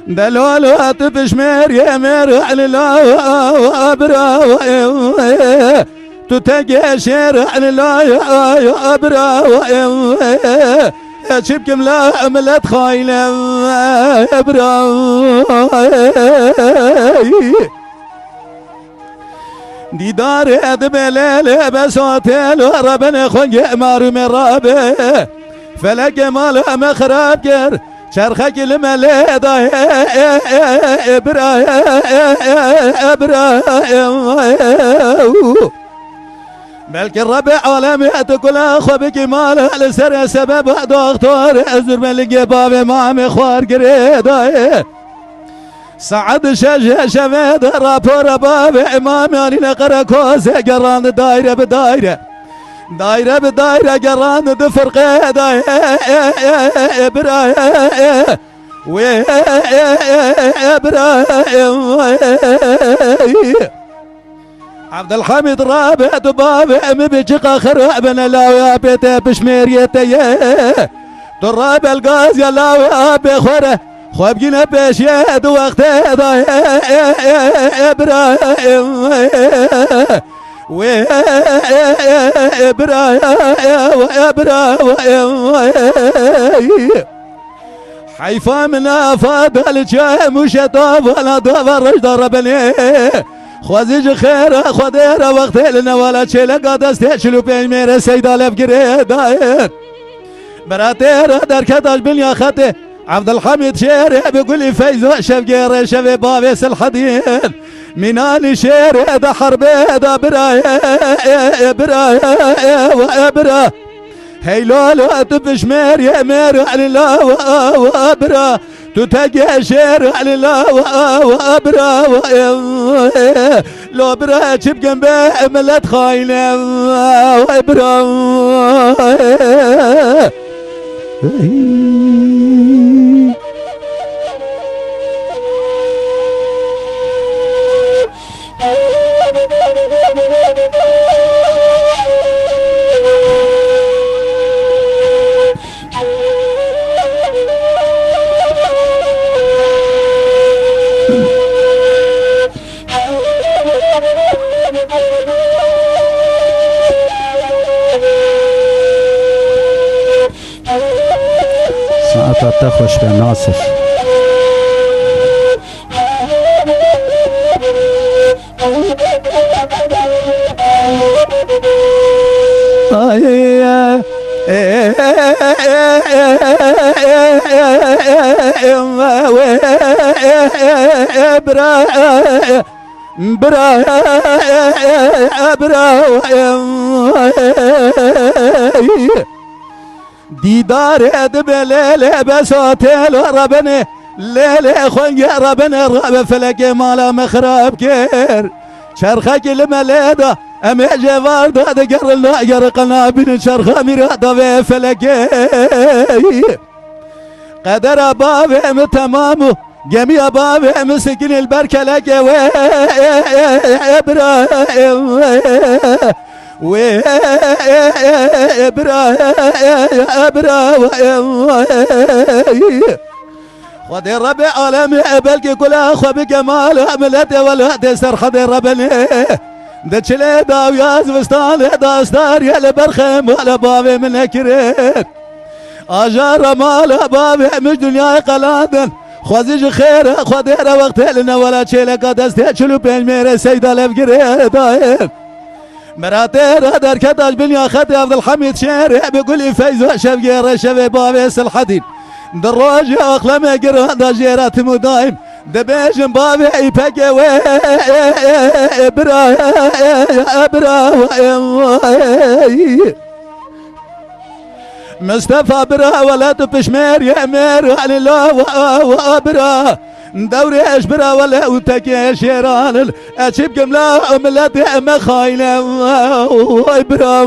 دلولات بشمير يا مير على لا برا تتقى شير على لا برا شبكم لا عملت خايلة برا ديدار ادب ليل بسوتيل وربنا خنق مارو من رابه فلك مال مخرب كر شرخك المليضة برا برا بلك الربع عالمي تقول اخو بك مال لسر سبب دكتور ازر ملك بابي مامي خوار قريده سعد شاشه شميد رابور بابي امامي اني نقرا كوزه قران دايره بدايره دايره بدايره قران دفرقه برا برا عبد الحميد رابع دبابة مبيجق خرابنا لا يا بيته بشميريته دراب الغاز يا لا يا بخوره خوابجينا بشيد وقته برا برا حيفا من افاد الجام وشطاب ولا دبر ضربني خوازيج خير خدير وقت لنا ولا شيء قد استشلو بين مير سيدا لفقري داير براتير در كداش بنيا خطي عبد الحميد شير بيقول لي فايز شفقير شفي بابيس الحديد مناني شير دا حربي دا برا برا برا هيلولو تبش مير يا مير على لا وابرا تتقى شير على لا وابرا لو برا تشب جنبه ملت خاينه وابرا ساعتها تخش به ناصف برا برا برا ديدار ادب ليل بسوتيل ربنا ليل خنق ربنا رب فلك مالا مخرب كير شرخك المليدة امي جوار داد قر لا يرقنا بن شرخ ميرادا فلك قدر بابي متمامو جميع بابي مسكن البركة لك برا برا برا خذ الربع عالمي بلكي كل اخو بجمال عملته ولا تسر خذ الربع دتشلي داو ياز وستان داستار يا لبرخم ولا بابي من كريت اجار مال بابي مش دنيا قلادن خوازيج خير خدير وقت لنا ولا شيء لك دستشلو بين مير سيدا لفقري داير مراتير در كداش بنيا خدي عبد الحميد شير بيقول لي فايز شفقير شفي بابيس الحديد دروج اقلم قران دا جيرات مدايم دبيجن بابي يبقى برا برا مصطفى برا ولد بشمير يا مير على لا وابرا دوري اشبرا ولا وتكي شيران اشب قملا ملات مخايله وابرا